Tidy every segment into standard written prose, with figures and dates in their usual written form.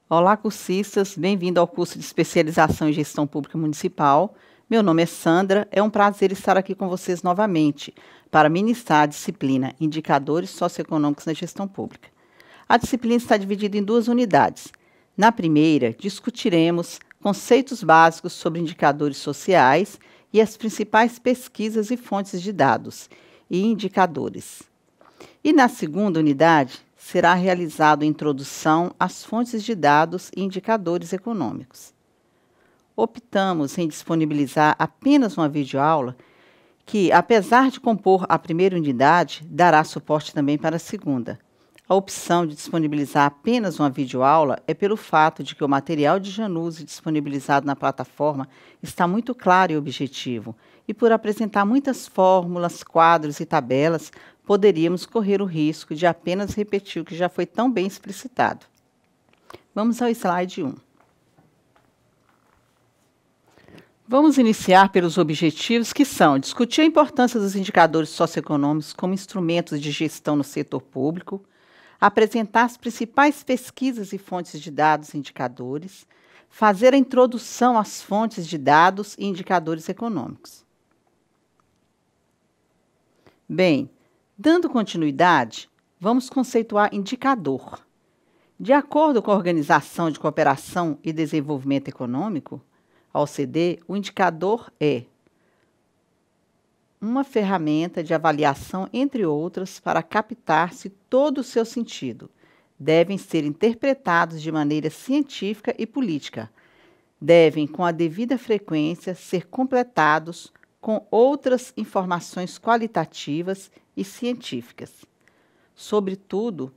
Olá, cursistas, bem-vindo ao curso de especialização em gestão pública municipal. Meu nome é Sandra, é um prazer estar aqui com vocês novamente para ministrar a disciplina Indicadores Socioeconômicos na Gestão Pública. A disciplina está dividida em duas unidades. Na primeira, discutiremos conceitos básicos sobre indicadores sociais e as principais pesquisas e fontes de dados e indicadores. E na segunda unidade, será realizada a introdução às fontes de dados e indicadores econômicos. Optamos em disponibilizar apenas uma videoaula que, apesar de compor a primeira unidade, dará suporte também para a segunda. A opção de disponibilizar apenas uma videoaula é pelo fato de que o material de Januse disponibilizado na plataforma está muito claro e objetivo, e por apresentar muitas fórmulas, quadros e tabelas, poderíamos correr o risco de apenas repetir o que já foi tão bem explicitado. Vamos ao slide 1. Vamos iniciar pelos objetivos, que são discutir a importância dos indicadores socioeconômicos como instrumentos de gestão no setor público, apresentar as principais pesquisas e fontes de dados e indicadores, fazer a introdução às fontes de dados e indicadores econômicos. Bem, dando continuidade, vamos conceituar indicador. De acordo com a Organização de Cooperação e Desenvolvimento Econômico, a OCDE, o indicador é uma ferramenta de avaliação, entre outras, para captar-se todo o seu sentido. Devem ser interpretados de maneira científica e política. Devem, com a devida frequência, ser completados com outras informações qualitativas e científicas, sobretudo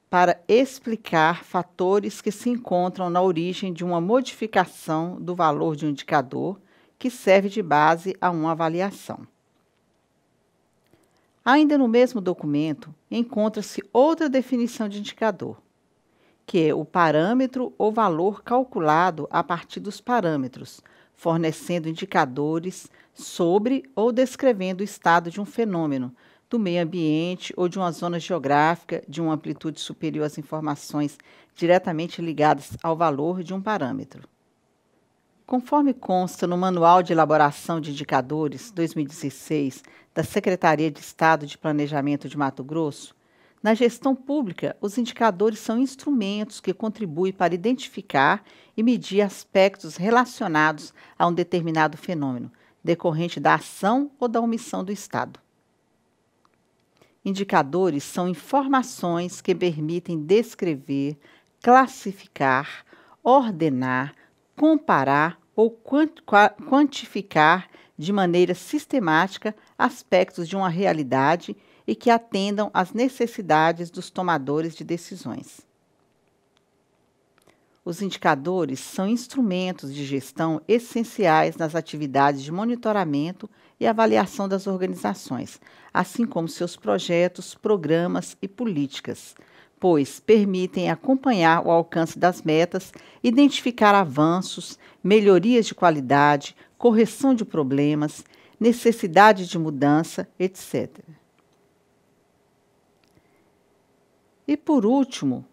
para explicar fatores que se encontram na origem de uma modificação do valor de um indicador que serve de base a uma avaliação. Ainda no mesmo documento, encontra-se outra definição de indicador, que é o parâmetro ou valor calculado a partir dos parâmetros, fornecendo indicadores sobre ou descrevendo o estado de um fenômeno, do meio ambiente ou de uma zona geográfica de uma amplitude superior às informações diretamente ligadas ao valor de um parâmetro. Conforme consta no Manual de Elaboração de Indicadores 2016 da Secretaria de Estado de Planejamento de Mato Grosso, na gestão pública, os indicadores são instrumentos que contribuem para identificar e medir aspectos relacionados a um determinado fenômeno, decorrente da ação ou da omissão do Estado. Indicadores são informações que permitem descrever, classificar, ordenar, comparar ou quantificar de maneira sistemática aspectos de uma realidade e que atendam às necessidades dos tomadores de decisões. Os indicadores são instrumentos de gestão essenciais nas atividades de monitoramento e avaliação das organizações, assim como seus projetos, programas e políticas, pois permitem acompanhar o alcance das metas, identificar avanços, melhorias de qualidade, correção de problemas, necessidade de mudança, etc. E, por último,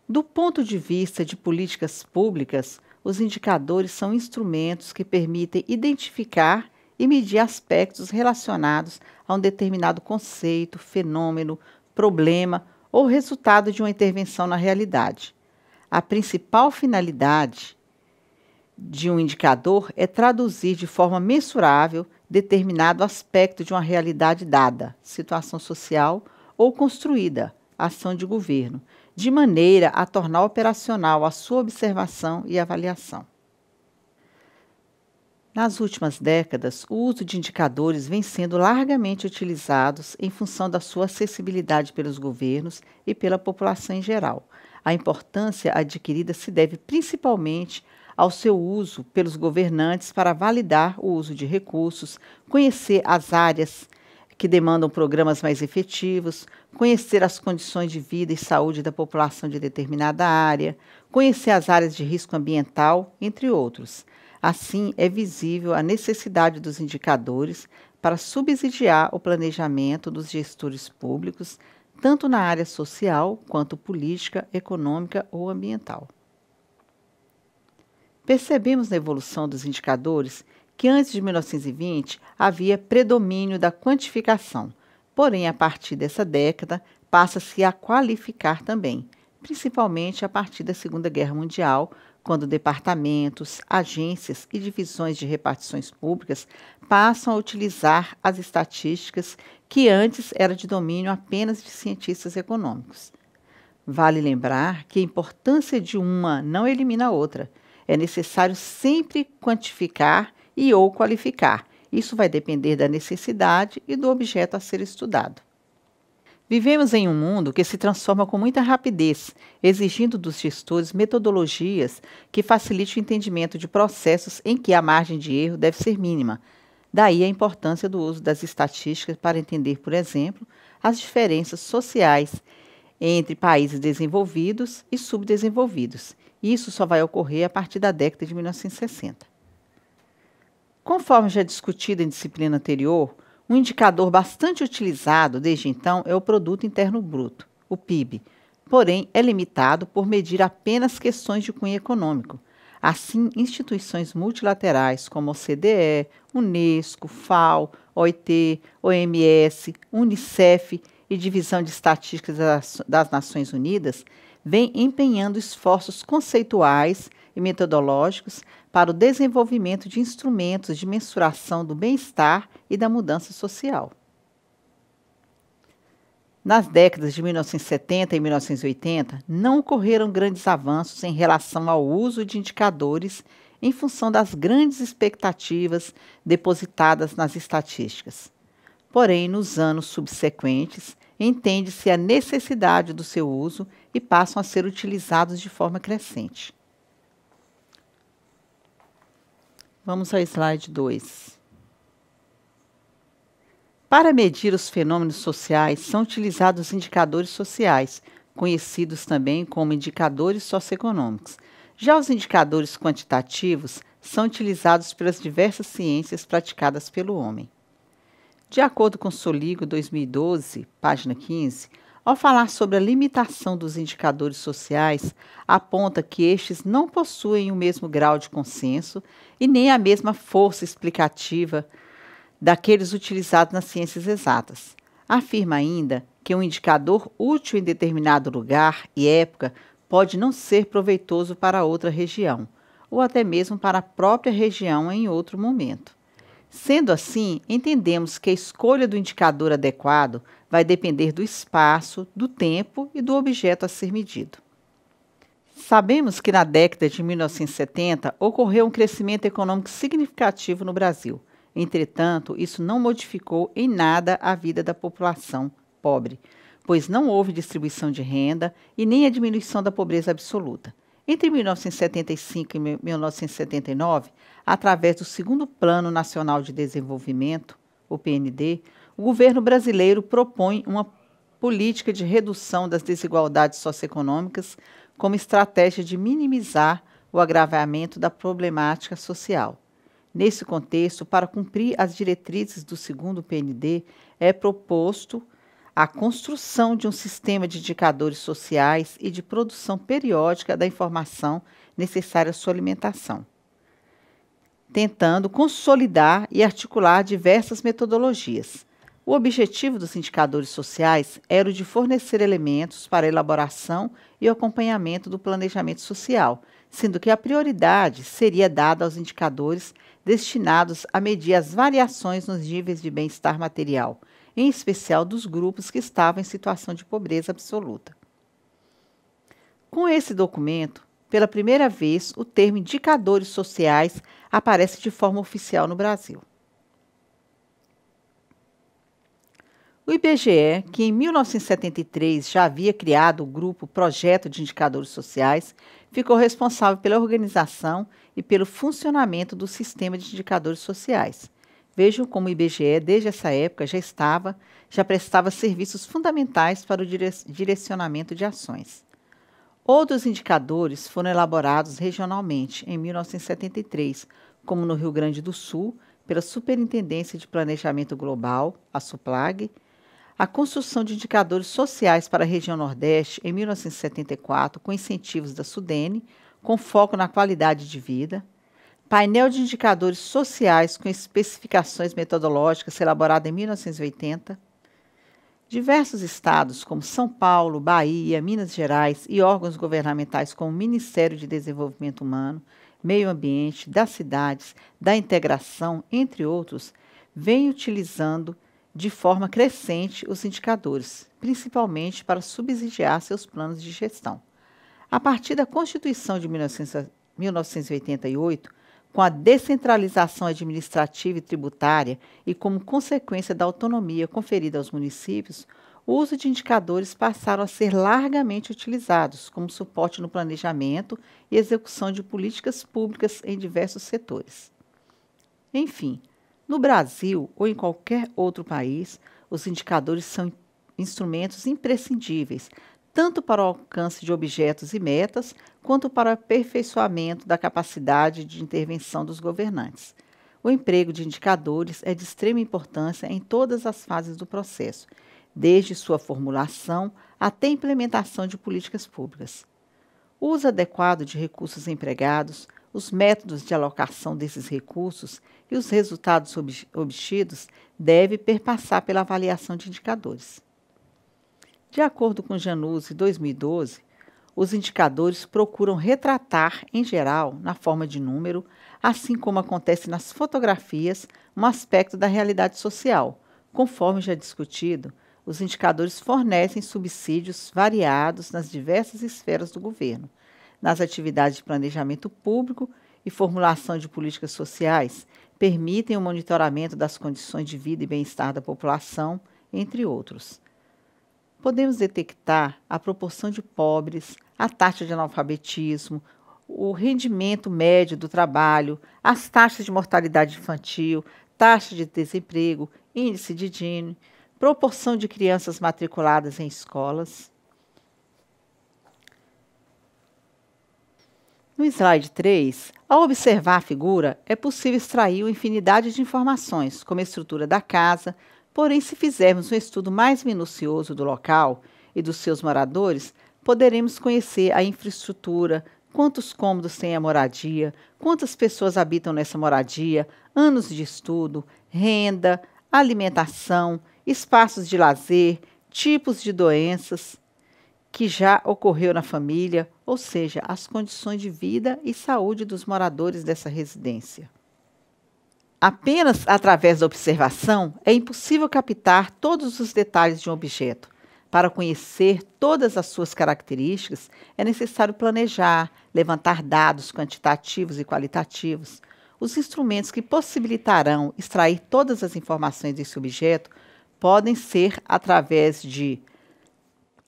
do ponto de vista de políticas públicas, os indicadores são instrumentos que permitem identificar e medir aspectos relacionados a um determinado conceito, fenômeno, problema ou resultado de uma intervenção na realidade. A principal finalidade de um indicador é traduzir de forma mensurável determinado aspecto de uma realidade dada, situação social ou construída, ação de governo, de maneira a tornar operacional a sua observação e avaliação. Nas últimas décadas, o uso de indicadores vem sendo largamente utilizados em função da sua acessibilidade pelos governos e pela população em geral. A importância adquirida se deve principalmente ao seu uso pelos governantes para validar o uso de recursos, conhecer as áreas que demandam programas mais efetivos, conhecer as condições de vida e saúde da população de determinada área, conhecer as áreas de risco ambiental, entre outros. Assim, é visível a necessidade dos indicadores para subsidiar o planejamento dos gestores públicos, tanto na área social quanto política, econômica ou ambiental. Percebemos na evolução dos indicadores que antes de 1920 havia predomínio da quantificação, porém, a partir dessa década, passa-se a qualificar também, principalmente a partir da Segunda Guerra Mundial, quando departamentos, agências e divisões de repartições públicas passam a utilizar as estatísticas que antes era de domínio apenas de cientistas econômicos. Vale lembrar que a importância de uma não elimina a outra. É necessário sempre quantificar e ou qualificar. Isso vai depender da necessidade e do objeto a ser estudado. Vivemos em um mundo que se transforma com muita rapidez, exigindo dos gestores metodologias que facilitem o entendimento de processos em que a margem de erro deve ser mínima. Daí a importância do uso das estatísticas para entender, por exemplo, as diferenças sociais entre países desenvolvidos e subdesenvolvidos. Isso só vai ocorrer a partir da década de 1960. Conforme já discutido em disciplina anterior, um indicador bastante utilizado desde então é o Produto Interno Bruto, o PIB, porém é limitado por medir apenas questões de cunho econômico. Assim, instituições multilaterais como a OCDE, Unesco, FAO, OIT, OMS, Unicef e Divisão de Estatísticas das Nações Unidas vêm empenhando esforços conceituais e metodológicos para o desenvolvimento de instrumentos de mensuração do bem-estar e da mudança social. Nas décadas de 1970 e 1980, não ocorreram grandes avanços em relação ao uso de indicadores em função das grandes expectativas depositadas nas estatísticas. Porém, nos anos subsequentes, entende-se a necessidade do seu uso e passam a ser utilizados de forma crescente. Vamos ao slide 2. Para medir os fenômenos sociais, são utilizados indicadores sociais, conhecidos também como indicadores socioeconômicos. Já os indicadores quantitativos são utilizados pelas diversas ciências praticadas pelo homem. De acordo com Soligo 2012, página 15, ao falar sobre a limitação dos indicadores sociais, aponta que estes não possuem o mesmo grau de consenso e nem a mesma força explicativa daqueles utilizados nas ciências exatas. Afirma ainda que um indicador útil em determinado lugar e época pode não ser proveitoso para outra região, ou até mesmo para a própria região em outro momento. Sendo assim, entendemos que a escolha do indicador adequado vai depender do espaço, do tempo e do objeto a ser medido. Sabemos que na década de 1970 ocorreu um crescimento econômico significativo no Brasil. Entretanto, isso não modificou em nada a vida da população pobre, pois não houve distribuição de renda e nem a diminuição da pobreza absoluta. Entre 1975 e 1979, através do Segundo Plano Nacional de Desenvolvimento, o PND, o governo brasileiro propõe uma política de redução das desigualdades socioeconômicas como estratégia de minimizar o agravamento da problemática social. Nesse contexto, para cumprir as diretrizes do segundo PND, é proposto a construção de um sistema de indicadores sociais e de produção periódica da informação necessária à sua alimentação, tentando consolidar e articular diversas metodologias. O objetivo dos indicadores sociais era o de fornecer elementos para a elaboração e acompanhamento do planejamento social, sendo que a prioridade seria dada aos indicadores destinados a medir as variações nos níveis de bem-estar material, em especial dos grupos que estavam em situação de pobreza absoluta. Com esse documento, pela primeira vez, o termo indicadores sociais aparece de forma oficial no Brasil. O IBGE, que em 1973 já havia criado o grupo Projeto de Indicadores Sociais, ficou responsável pela organização e pelo funcionamento do sistema de indicadores sociais. Vejam como o IBGE, desde essa época, já prestava serviços fundamentais para o direcionamento de ações. Outros indicadores foram elaborados regionalmente em 1973, como no Rio Grande do Sul, pela Superintendência de Planejamento Global, a SUPLAG, a construção de indicadores sociais para a região Nordeste em 1974, com incentivos da SUDENE, com foco na qualidade de vida. Painel de indicadores sociais com especificações metodológicas, elaborado em 1980. Diversos estados, como São Paulo, Bahia, Minas Gerais e órgãos governamentais como o Ministério de Desenvolvimento Humano, Meio Ambiente, das Cidades, da Integração, entre outros, vêm utilizando de forma crescente os indicadores, principalmente para subsidiar seus planos de gestão. A partir da Constituição de 1988, com a descentralização administrativa e tributária e como consequência da autonomia conferida aos municípios, o uso de indicadores passaram a ser largamente utilizados como suporte no planejamento e execução de políticas públicas em diversos setores. Enfim, no Brasil ou em qualquer outro país, os indicadores são instrumentos imprescindíveis, tanto para o alcance de objetos e metas, quanto para o aperfeiçoamento da capacidade de intervenção dos governantes. O emprego de indicadores é de extrema importância em todas as fases do processo, desde sua formulação até a implementação de políticas públicas. O uso adequado de recursos empregados, os métodos de alocação desses recursos e os resultados obtidos deve perpassar pela avaliação de indicadores. De acordo com Januzzi, 2012, os indicadores procuram retratar, em geral, na forma de número, assim como acontece nas fotografias, um aspecto da realidade social. Conforme já discutido, os indicadores fornecem subsídios variados nas diversas esferas do governo, nas atividades de planejamento público e formulação de políticas sociais, permitem o monitoramento das condições de vida e bem-estar da população, entre outros. Podemos detectar a proporção de pobres, a taxa de analfabetismo, o rendimento médio do trabalho, as taxas de mortalidade infantil, taxa de desemprego, índice de Gini, proporção de crianças matriculadas em escolas. No slide 3, ao observar a figura, é possível extrair uma infinidade de informações, como a estrutura da casa. Porém, se fizermos um estudo mais minucioso do local e dos seus moradores, poderemos conhecer a infraestrutura, quantos cômodos tem a moradia, quantas pessoas habitam nessa moradia, anos de estudo, renda, alimentação, espaços de lazer, tipos de doenças que já ocorreu na família, ou seja, as condições de vida e saúde dos moradores dessa residência. Apenas através da observação é impossível captar todos os detalhes de um objeto. Para conhecer todas as suas características, é necessário planejar, levantar dados quantitativos e qualitativos. Os instrumentos que possibilitarão extrair todas as informações desse objeto podem ser através de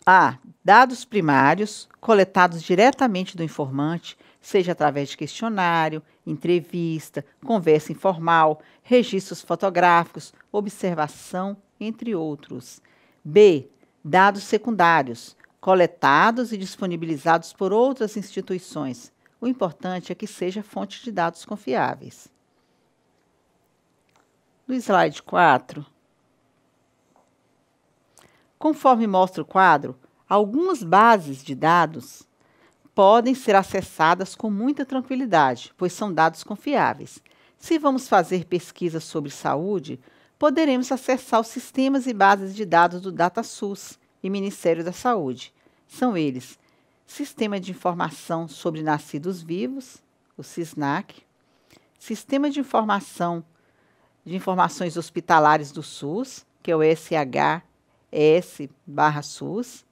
a. Dados primários, coletados diretamente do informante, seja através de questionário, entrevista, conversa informal, registros fotográficos, observação, entre outros. B. Dados secundários, coletados e disponibilizados por outras instituições. O importante é que seja fonte de dados confiáveis. No slide 4, conforme mostra o quadro, algumas bases de dados podem ser acessadas com muita tranquilidade, pois são dados confiáveis. Se vamos fazer pesquisas sobre saúde, poderemos acessar os sistemas e bases de dados do DataSUS e Ministério da Saúde. São eles: Sistema de Informação sobre Nascidos Vivos, o SISNAC, Sistema de Informações Hospitalares do SUS, que é o SHS/SUS,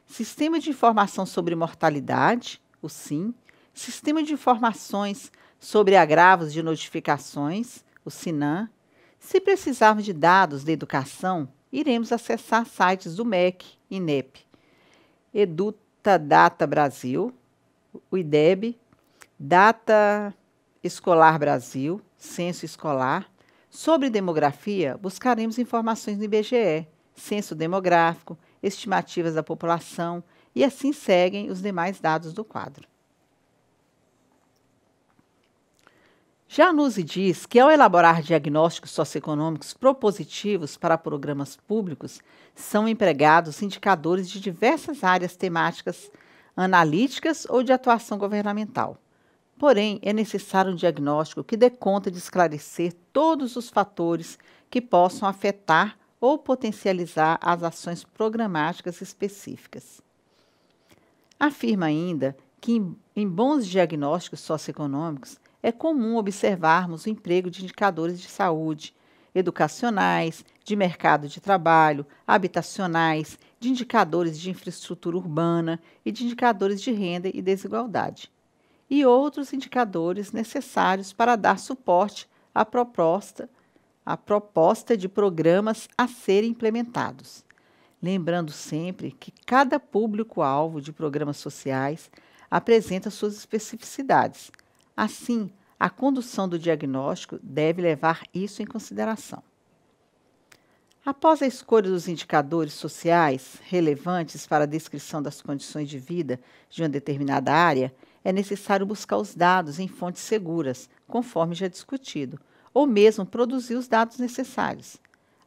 Sistema de Informação sobre Mortalidade, o SIM, Sistema de Informações sobre Agravos de Notificações, o SINAM. Se precisarmos de dados de educação, iremos acessar sites do MEC, INEP, Edutadata Brasil, o IDEB, Data Escolar Brasil, Censo Escolar. Sobre demografia, buscaremos informações no IBGE, Censo Demográfico, estimativas da população, e assim seguem os demais dados do quadro. Januzzi diz que, ao elaborar diagnósticos socioeconômicos propositivos para programas públicos, são empregados indicadores de diversas áreas temáticas analíticas ou de atuação governamental. Porém, é necessário um diagnóstico que dê conta de esclarecer todos os fatores que possam afetar ou potencializar as ações programáticas específicas. Afirma ainda que, em bons diagnósticos socioeconômicos, é comum observarmos o emprego de indicadores de saúde, educacionais, de mercado de trabalho, habitacionais, de indicadores de infraestrutura urbana e de indicadores de renda e desigualdade, e outros indicadores necessários para dar suporte à proposta de programas a serem implementados. Lembrando sempre que cada público-alvo de programas sociais apresenta suas especificidades. Assim, a condução do diagnóstico deve levar isso em consideração. Após a escolha dos indicadores sociais relevantes para a descrição das condições de vida de uma determinada área, é necessário buscar os dados em fontes seguras, conforme já discutido, ou mesmo produzir os dados necessários.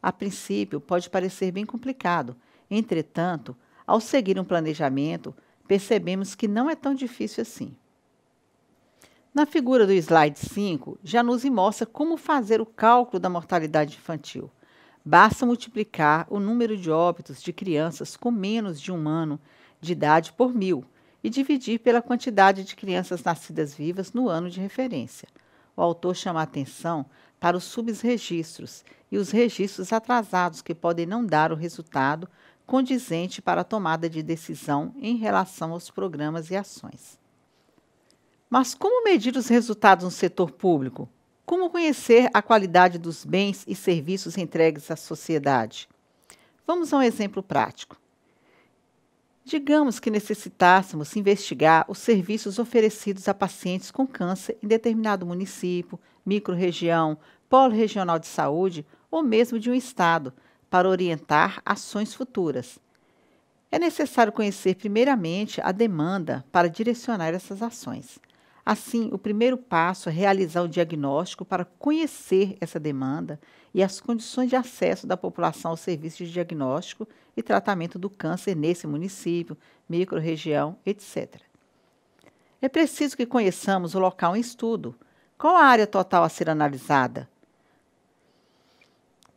A princípio, pode parecer bem complicado. Entretanto, ao seguir um planejamento, percebemos que não é tão difícil assim. Na figura do slide 5, já nos mostra como fazer o cálculo da mortalidade infantil. Basta multiplicar o número de óbitos de crianças com menos de 1 ano de idade por 1.000 e dividir pela quantidade de crianças nascidas vivas no ano de referência. O autor chama a atenção para os subregistros e os registros atrasados que podem não dar o resultado condizente para a tomada de decisão em relação aos programas e ações. Mas como medir os resultados no setor público? Como conhecer a qualidade dos bens e serviços entregues à sociedade? Vamos a um exemplo prático. Digamos que necessitássemos investigar os serviços oferecidos a pacientes com câncer em determinado município, microrregião, polo regional de saúde ou mesmo de um estado, para orientar ações futuras. É necessário conhecer primeiramente a demanda para direcionar essas ações. Assim, o primeiro passo é realizar o diagnóstico para conhecer essa demanda e as condições de acesso da população aos serviços de diagnóstico e tratamento do câncer nesse município, microrregião, etc. É preciso que conheçamos o local em estudo. Qual a área total a ser analisada?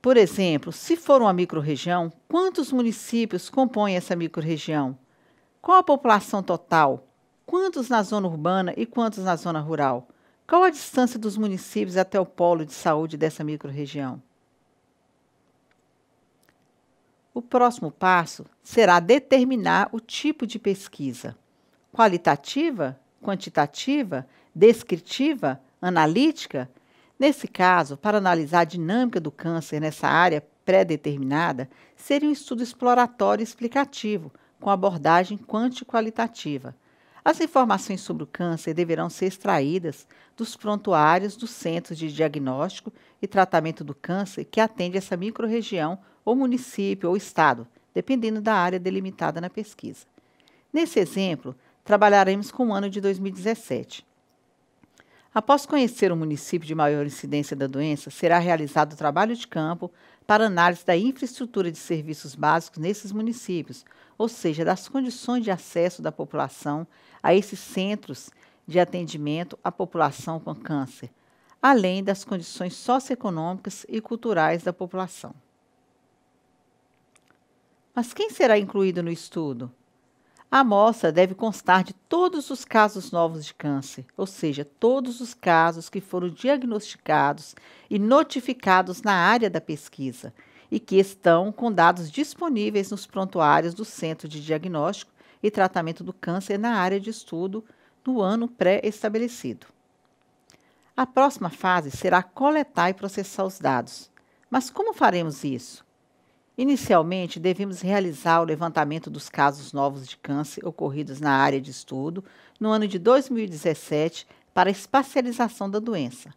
Por exemplo, se for uma microrregião, quantos municípios compõem essa microrregião? Qual a população total? Quantos na zona urbana e quantos na zona rural? Qual a distância dos municípios até o polo de saúde dessa microrregião? O próximo passo será determinar o tipo de pesquisa: qualitativa, quantitativa, descritiva, analítica. Nesse caso, para analisar a dinâmica do câncer nessa área pré-determinada, seria um estudo exploratório e explicativo, com abordagem quanti-qualitativa. As informações sobre o câncer deverão ser extraídas dos prontuários dos centros de diagnóstico e tratamento do câncer que atende essa microrregião ou município ou estado, dependendo da área delimitada na pesquisa. Nesse exemplo, trabalharemos com o ano de 2017. Após conhecer o município de maior incidência da doença, será realizado o trabalho de campo para análise da infraestrutura de serviços básicos nesses municípios, ou seja, das condições de acesso da população a esses centros de atendimento à população com câncer, além das condições socioeconômicas e culturais da população. Mas quem será incluído no estudo? A amostra deve constar de todos os casos novos de câncer, ou seja, todos os casos que foram diagnosticados e notificados na área da pesquisa e que estão com dados disponíveis nos prontuários do Centro de Diagnóstico e Tratamento do Câncer na área de estudo no ano pré-estabelecido. A próxima fase será coletar e processar os dados. Mas como faremos isso? Inicialmente, devemos realizar o levantamento dos casos novos de câncer ocorridos na área de estudo no ano de 2017 para a espacialização da doença.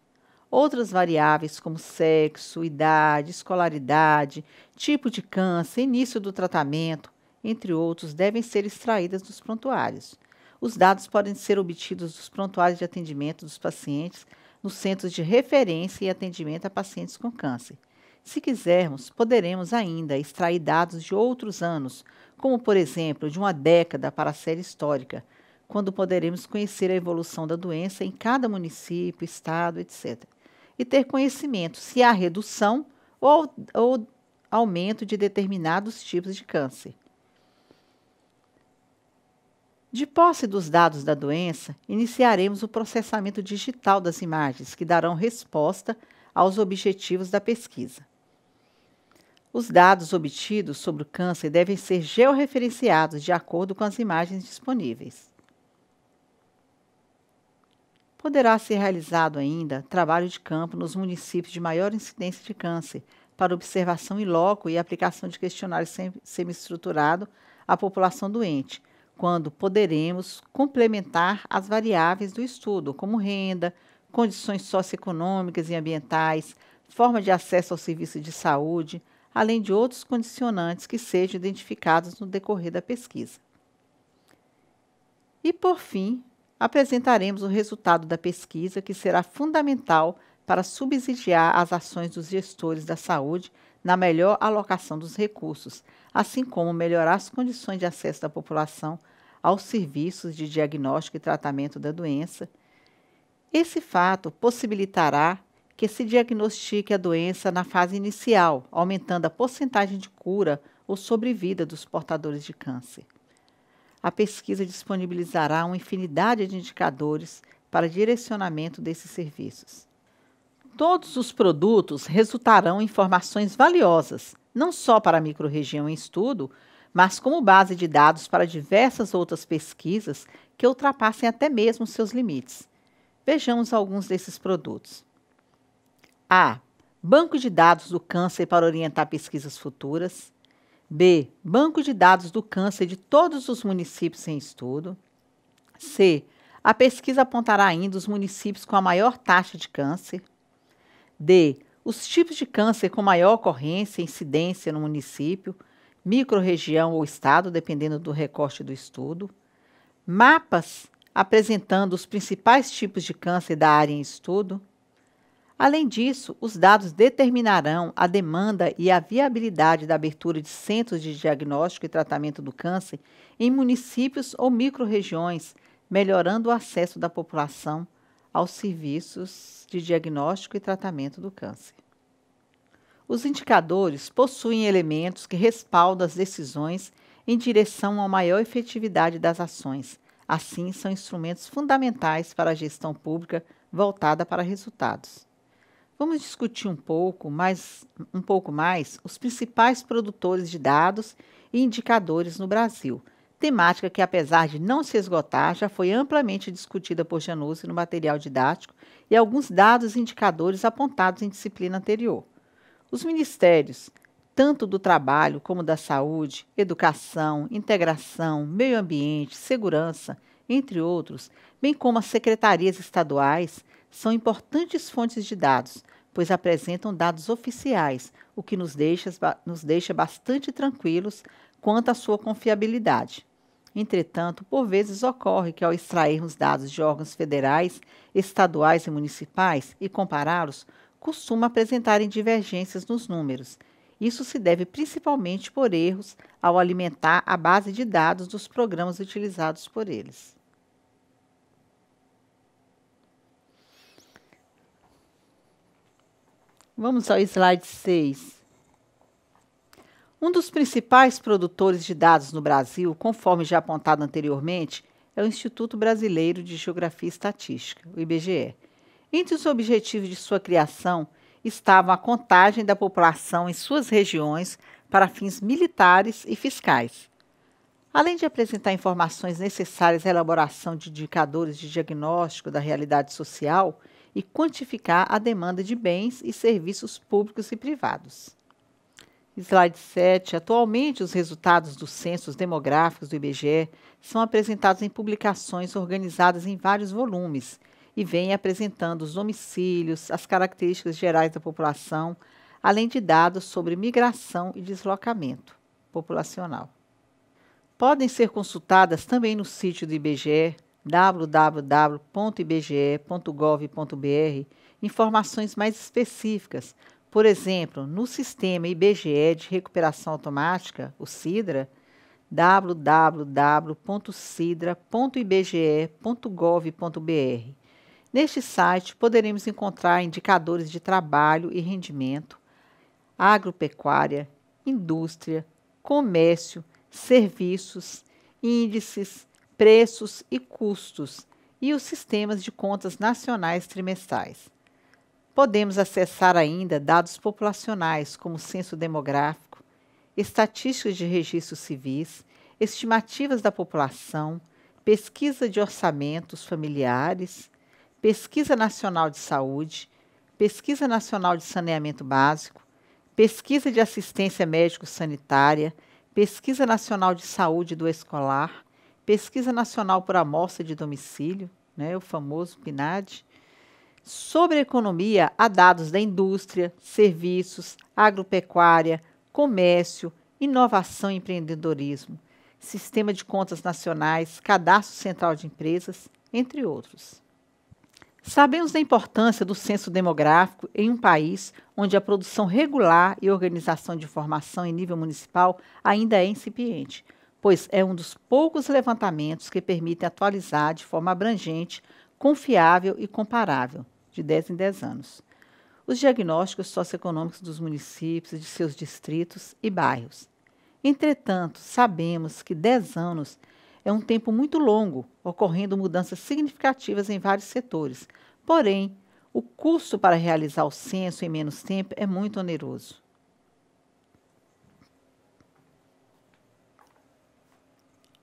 Outras variáveis como sexo, idade, escolaridade, tipo de câncer, início do tratamento, entre outros, devem ser extraídas dos prontuários. Os dados podem ser obtidos dos prontuários de atendimento dos pacientes nos centros de referência e atendimento a pacientes com câncer. Se quisermos, poderemos ainda extrair dados de outros anos, como, por exemplo, de uma década para a série histórica, quando poderemos conhecer a evolução da doença em cada município, estado, etc. E ter conhecimento se há redução ou aumento de determinados tipos de câncer. De posse dos dados da doença, iniciaremos o processamento digital das imagens, que darão resposta aos objetivos da pesquisa. Os dados obtidos sobre o câncer devem ser georreferenciados de acordo com as imagens disponíveis. Poderá ser realizado ainda trabalho de campo nos municípios de maior incidência de câncer, para observação in loco e aplicação de questionário semi-estruturado à população doente, quando poderemos complementar as variáveis do estudo, como renda, condições socioeconômicas e ambientais, forma de acesso ao serviço de saúde, além de outros condicionantes que sejam identificados no decorrer da pesquisa. E, por fim, apresentaremos o resultado da pesquisa, que será fundamental para subsidiar as ações dos gestores da saúde na melhor alocação dos recursos, assim como melhorar as condições de acesso da população aos serviços de diagnóstico e tratamento da doença. Esse fato possibilitará que se diagnostique a doença na fase inicial, aumentando a porcentagem de cura ou sobrevida dos portadores de câncer. A pesquisa disponibilizará uma infinidade de indicadores para direcionamento desses serviços. Todos os produtos resultarão em informações valiosas, não só para a microrregião em estudo, mas como base de dados para diversas outras pesquisas que ultrapassem até mesmo seus limites. Vejamos alguns desses produtos. A. Banco de dados do câncer para orientar pesquisas futuras. B. Banco de dados do câncer de todos os municípios em estudo. C. A pesquisa apontará ainda os municípios com a maior taxa de câncer. D. Os tipos de câncer com maior ocorrência e incidência no município, microrregião ou estado, dependendo do recorte do estudo. Mapas apresentando os principais tipos de câncer da área em estudo. Além disso, os dados determinarão a demanda e a viabilidade da abertura de centros de diagnóstico e tratamento do câncer em municípios ou microrregiões, melhorando o acesso da população aos serviços de diagnóstico e tratamento do câncer. Os indicadores possuem elementos que respaldam as decisões em direção a maior efetividade das ações. Assim, são instrumentos fundamentais para a gestão pública voltada para resultados. Vamos discutir um pouco mais os principais produtores de dados e indicadores no Brasil, temática que, apesar de não se esgotar, já foi amplamente discutida por Janussi no material didático e alguns dados e indicadores apontados em disciplina anterior. Os ministérios, tanto do trabalho como da saúde, educação, integração, meio ambiente, segurança, entre outros, bem como as secretarias estaduais, são importantes fontes de dados, pois apresentam dados oficiais, o que nos deixa bastante tranquilos quanto à sua confiabilidade. Entretanto, por vezes ocorre que, ao extrairmos dados de órgãos federais, estaduais e municipais e compará-los, costuma apresentarem divergências nos números. Isso se deve principalmente por erros ao alimentar a base de dados dos programas utilizados por eles. Vamos ao slide 6. Um dos principais produtores de dados no Brasil, conforme já apontado anteriormente, é o Instituto Brasileiro de Geografia e Estatística, o IBGE. Entre os objetivos de sua criação estavam a contagem da população em suas regiões para fins militares e fiscais. Além de apresentar informações necessárias à elaboração de indicadores de diagnóstico da realidade social e quantificar a demanda de bens e serviços públicos e privados. Slide 7. Atualmente, os resultados dos censos demográficos do IBGE são apresentados em publicações organizadas em vários volumes e vêm apresentando os domicílios, as características gerais da população, além de dados sobre migração e deslocamento populacional. Podem ser consultadas também no sítio do IBGE, www.ibge.gov.br, informações mais específicas, Por exemplo, no sistema IBGE de recuperação automática, o SIDRA, www.sidra.ibge.gov.br. Neste site, poderemos encontrar indicadores de trabalho e rendimento, agropecuária, indústria, comércio, serviços, índices, preços e custos e os sistemas de contas nacionais trimestrais. Podemos acessar ainda dados populacionais, como censo demográfico, estatísticas de registros civis, estimativas da população, pesquisa de orçamentos familiares, pesquisa nacional de saúde, pesquisa nacional de saneamento básico, pesquisa de assistência médico-sanitária, pesquisa nacional de saúde do escolar, pesquisa nacional por amostra de domicílio, o famoso PNAD. Sobre a economia, há dados da indústria, serviços, agropecuária, comércio, inovação e empreendedorismo, sistema de contas nacionais, cadastro central de empresas, entre outros. Sabemos da importância do censo demográfico em um país onde a produção regular e organização de informação em nível municipal ainda é incipiente, pois é um dos poucos levantamentos que permitem atualizar de forma abrangente, confiável e comparável, de 10 em 10 anos, os diagnósticos socioeconômicos dos municípios, de seus distritos e bairros. Entretanto, sabemos que 10 anos é um tempo muito longo, ocorrendo mudanças significativas em vários setores. Porém, o custo para realizar o censo em menos tempo é muito oneroso.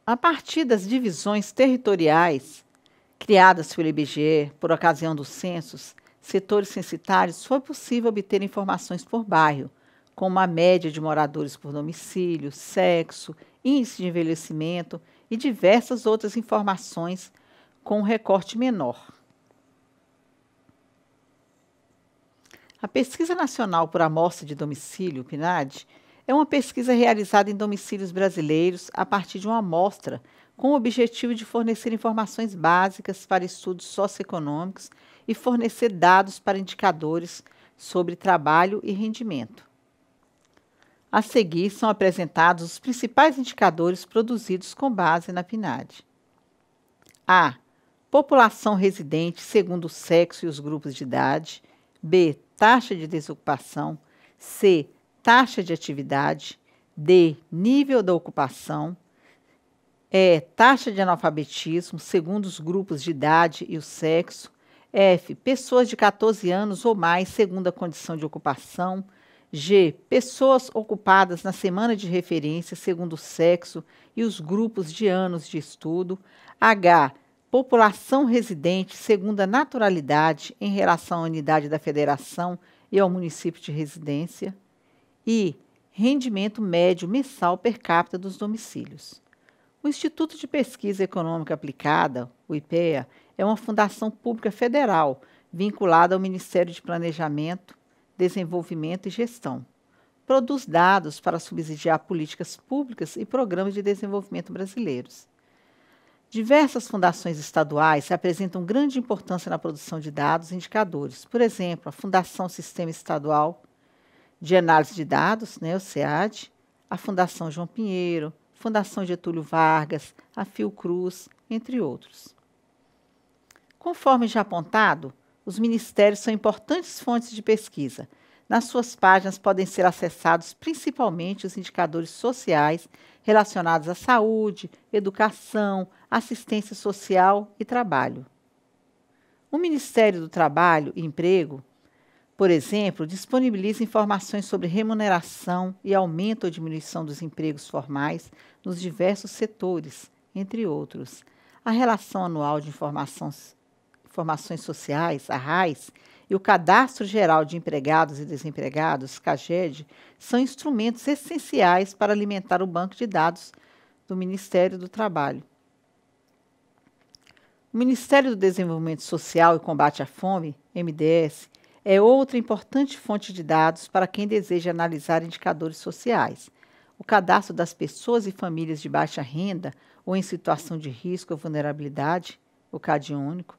A partir das divisões territoriais criadas pelo IBGE por ocasião dos censos, setores censitários, foi possível obter informações por bairro, como a média de moradores por domicílio, sexo, índice de envelhecimento e diversas outras informações com um recorte menor. A Pesquisa Nacional por Amostra de Domicílio, PNAD, é uma pesquisa realizada em domicílios brasileiros a partir de uma amostra com o objetivo de fornecer informações básicas para estudos socioeconômicos e fornecer dados para indicadores sobre trabalho e rendimento. A seguir, são apresentados os principais indicadores produzidos com base na PNAD. A. População residente segundo o sexo e os grupos de idade. B. Taxa de desocupação. C. Taxa de atividade. D. Nível da ocupação. E. Taxa de analfabetismo segundo os grupos de idade e o sexo. F. Pessoas de 14 anos ou mais segundo a condição de ocupação. G. Pessoas ocupadas na semana de referência segundo o sexo e os grupos de anos de estudo. H. População residente segundo a naturalidade em relação à unidade da federação e ao município de residência. I. Rendimento médio mensal per capita dos domicílios. O Instituto de Pesquisa Econômica Aplicada, o IPEA, é uma fundação pública federal vinculada ao Ministério de Planejamento, Desenvolvimento e Gestão. Produz dados para subsidiar políticas públicas e programas de desenvolvimento brasileiros. Diversas fundações estaduais apresentam grande importância na produção de dados e indicadores. Por exemplo, a Fundação Sistema Estadual de Análise de Dados, o SEAD, a Fundação João Pinheiro, Fundação Getúlio Vargas, a Fiocruz, entre outros. Conforme já apontado, os ministérios são importantes fontes de pesquisa. Nas suas páginas podem ser acessados principalmente os indicadores sociais relacionados à saúde, educação, assistência social e trabalho. O Ministério do Trabalho e Emprego, por exemplo, disponibiliza informações sobre remuneração e aumento ou diminuição dos empregos formais nos diversos setores, entre outros. A Relação Anual de Informações Sociais, a RAIS, e o Cadastro Geral de Empregados e Desempregados, CAGED, são instrumentos essenciais para alimentar o banco de dados do Ministério do Trabalho. O Ministério do Desenvolvimento Social e Combate à Fome, MDS, é outra importante fonte de dados para quem deseja analisar indicadores sociais. O cadastro das pessoas e famílias de baixa renda ou em situação de risco ou vulnerabilidade, o CadÚnico,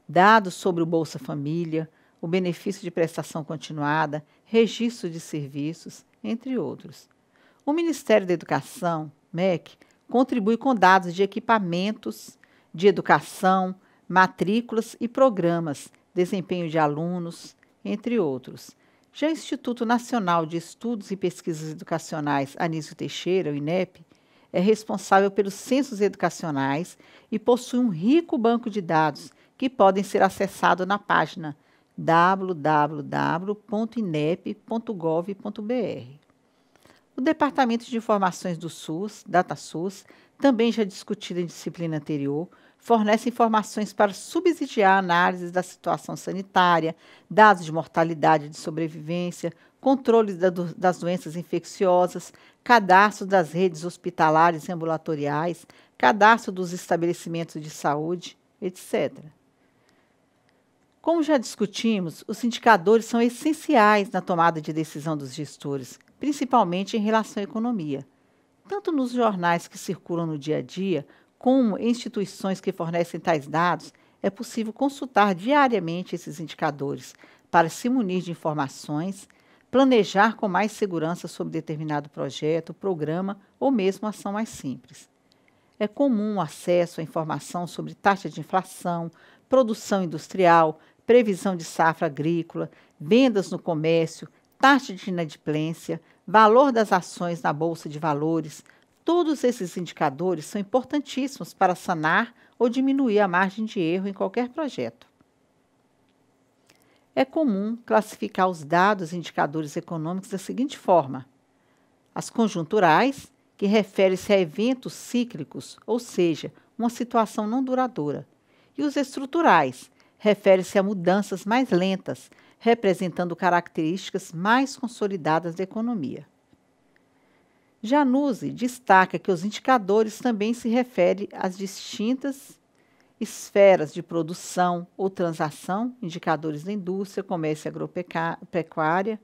dados sobre o Bolsa Família, o benefício de prestação continuada, registro de serviços, entre outros. O Ministério da Educação, MEC, contribui com dados de equipamentos de educação, matrículas e programas, desempenho de alunos, entre outros. Já o Instituto Nacional de Estudos e Pesquisas Educacionais Anísio Teixeira, o INEP, é responsável pelos censos educacionais e possui um rico banco de dados que podem ser acessados na página www.inep.gov.br. O Departamento de Informações do SUS, DataSUS, também já discutido em disciplina anterior, fornece informações para subsidiar análises da situação sanitária, dados de mortalidade e de sobrevivência, controle das doenças infecciosas, cadastro das redes hospitalares e ambulatoriais, cadastro dos estabelecimentos de saúde, etc. Como já discutimos, os indicadores são essenciais na tomada de decisão dos gestores, principalmente em relação à economia. Tanto nos jornais que circulam no dia a dia, como em instituições que fornecem tais dados, é possível consultar diariamente esses indicadores para se munir de informações, planejar com mais segurança sobre determinado projeto, programa ou mesmo ação mais simples. É comum o acesso à informação sobre taxa de inflação, produção industrial, previsão de safra agrícola, vendas no comércio, taxa de inadimplência, valor das ações na Bolsa de Valores. Todos esses indicadores são importantíssimos para sanar ou diminuir a margem de erro em qualquer projeto. É comum classificar os dados e indicadores econômicos da seguinte forma: as conjunturais, que referem-se a eventos cíclicos, ou seja, uma situação não duradoura, e os estruturais, referem-se a mudanças mais lentas, representando características mais consolidadas da economia. Januzzi destaca que os indicadores também se referem às distintas esferas de produção ou transação, indicadores da indústria, comércio e agropecuária,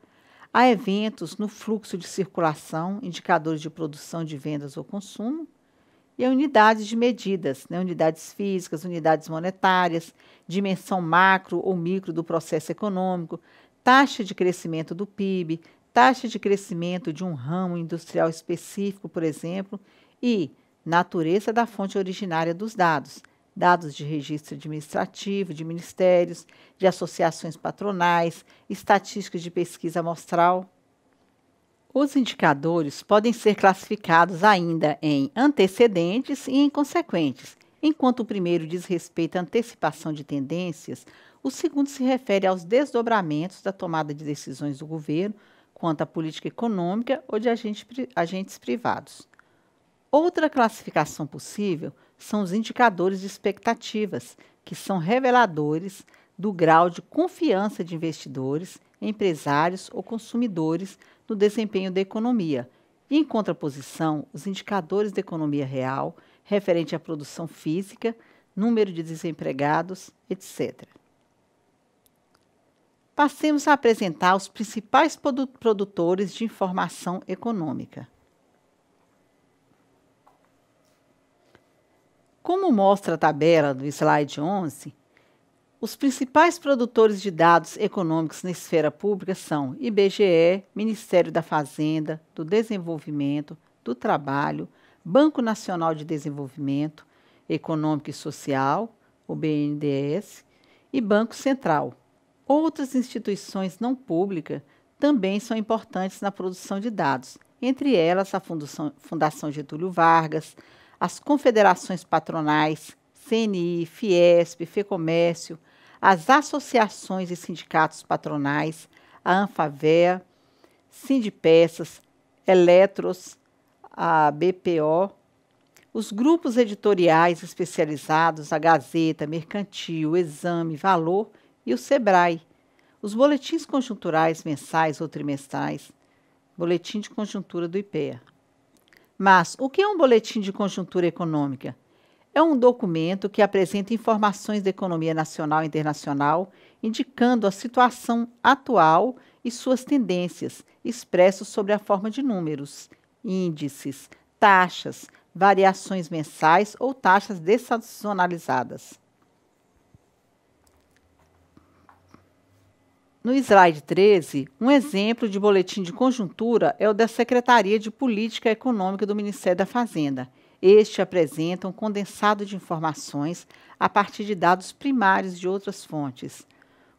a eventos no fluxo de circulação, indicadores de produção, de vendas ou consumo, e a unidades de medidas, unidades físicas, unidades monetárias, dimensão macro ou micro do processo econômico, taxa de crescimento do PIB, taxa de crescimento de um ramo industrial específico, por exemplo, e natureza da fonte originária dos dados, dados de registro administrativo, de ministérios, de associações patronais, estatísticas de pesquisa amostral. Os indicadores podem ser classificados ainda em antecedentes e em consequentes. Enquanto o primeiro diz respeito à antecipação de tendências, o segundo se refere aos desdobramentos da tomada de decisões do governo quanto à política econômica ou de agentes privados. Outra classificação possível são os indicadores de expectativas, que são reveladores do grau de confiança de investidores, empresários ou consumidores no desempenho da economia. E, em contraposição, os indicadores da economia real, referente à produção física, número de desempregados, etc. Passemos a apresentar os principais produtores de informação econômica. Como mostra a tabela do slide 11, os principais produtores de dados econômicos na esfera pública são IBGE, Ministério da Fazenda, do Desenvolvimento, do Trabalho, Banco Nacional de Desenvolvimento Econômico e Social, o BNDES, e Banco Central. Outras instituições não públicas também são importantes na produção de dados, entre elas a Fundação Getúlio Vargas, as confederações patronais, CNI, Fiesp, FEComércio, as associações e sindicatos patronais, a Anfavea, Sindipeças, Eletros, a BPO, os grupos editoriais especializados, a Gazeta, Mercantil, Exame, Valor e o SEBRAE, os boletins conjunturais mensais ou trimestrais, boletim de conjuntura do IPEA. Mas o que é um boletim de conjuntura econômica? É um documento que apresenta informações da economia nacional e internacional, indicando a situação atual e suas tendências, expressos sob a forma de números, índices, taxas, variações mensais ou taxas dessazonalizadas. No slide 13, um exemplo de boletim de conjuntura é o da Secretaria de Política Econômica do Ministério da Fazenda. Este apresenta um condensado de informações a partir de dados primários de outras fontes.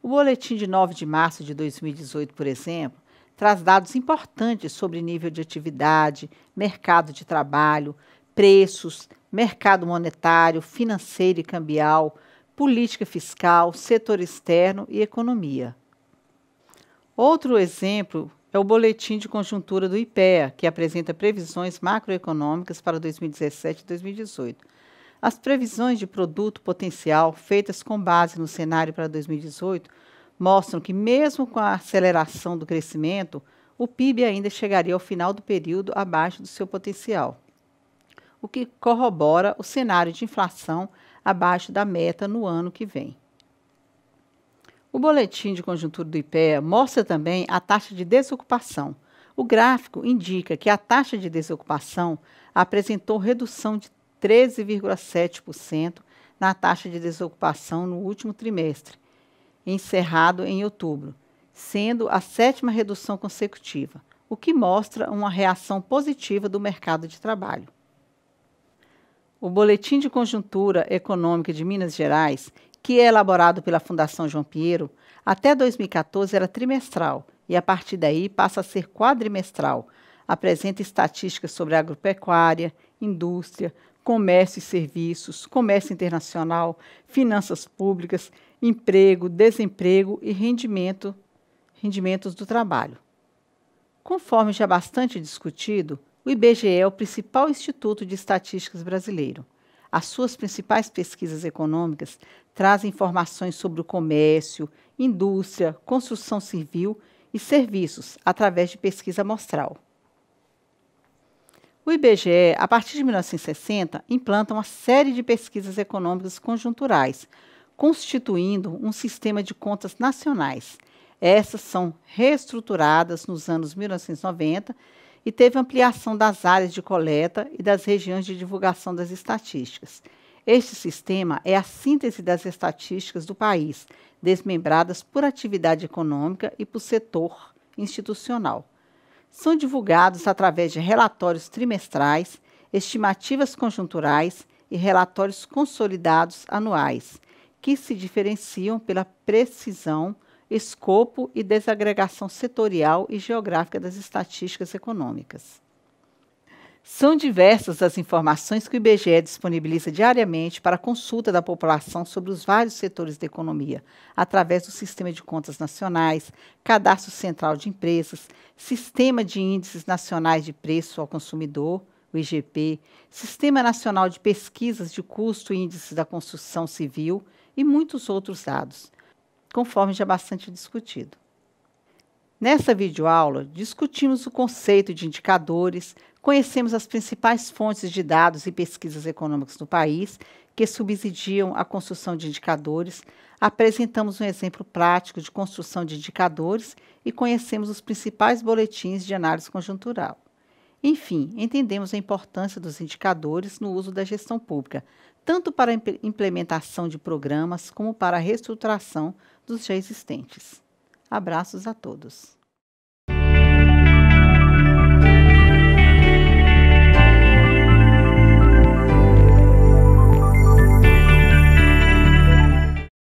O boletim de 9 de março de 2018, por exemplo, traz dados importantes sobre nível de atividade, mercado de trabalho, preços, mercado monetário, financeiro e cambial, política fiscal, setor externo e economia. Outro exemplo é o Boletim de Conjuntura do IPEA, que apresenta previsões macroeconômicas para 2017 e 2018. As previsões de produto potencial feitas com base no cenário para 2018 mostram que, mesmo com a aceleração do crescimento, o PIB ainda chegaria ao final do período abaixo do seu potencial, o que corrobora o cenário de inflação abaixo da meta no ano que vem. O boletim de conjuntura do IPEA mostra também a taxa de desocupação. O gráfico indica que a taxa de desocupação apresentou redução de 13,7% na taxa de desocupação no último trimestre, encerrado em outubro, sendo a 7ª redução consecutiva, o que mostra uma reação positiva do mercado de trabalho. O Boletim de Conjuntura Econômica de Minas Gerais, que é elaborado pela Fundação João Pinheiro, até 2014 era trimestral e, a partir daí, passa a ser quadrimestral. Apresenta estatísticas sobre agropecuária, indústria, comércio e serviços, comércio internacional, finanças públicas, emprego, desemprego e rendimentos do trabalho. Conforme já bastante discutido, o IBGE é o principal instituto de estatísticas brasileiro. As suas principais pesquisas econômicas trazem informações sobre o comércio, indústria, construção civil e serviços através de pesquisa amostral. O IBGE, a partir de 1960, implanta uma série de pesquisas econômicas conjunturais, constituindo um sistema de contas nacionais. Essas são reestruturadas nos anos 1990 e teve ampliação das áreas de coleta e das regiões de divulgação das estatísticas. Este sistema é a síntese das estatísticas do país, desmembradas por atividade econômica e por setor institucional. São divulgados através de relatórios trimestrais, estimativas conjunturais e relatórios consolidados anuais, que se diferenciam pela precisão, escopo e desagregação setorial e geográfica das estatísticas econômicas. São diversas as informações que o IBGE disponibiliza diariamente para a consulta da população sobre os vários setores da economia, através do Sistema de Contas Nacionais, Cadastro Central de Empresas, Sistema de Índices Nacionais de Preço ao Consumidor, o IGP, Sistema Nacional de Pesquisas de Custo e Índices da Construção Civil e muitos outros dados, conforme já bastante discutido. Nessa videoaula, discutimos o conceito de indicadores, conhecemos as principais fontes de dados e pesquisas econômicas do país que subsidiam a construção de indicadores, apresentamos um exemplo prático de construção de indicadores e conhecemos os principais boletins de análise conjuntural. Enfim, entendemos a importância dos indicadores no uso da gestão pública, tanto para a implementação de programas como para a reestruturação dos já existentes. Abraços a todos.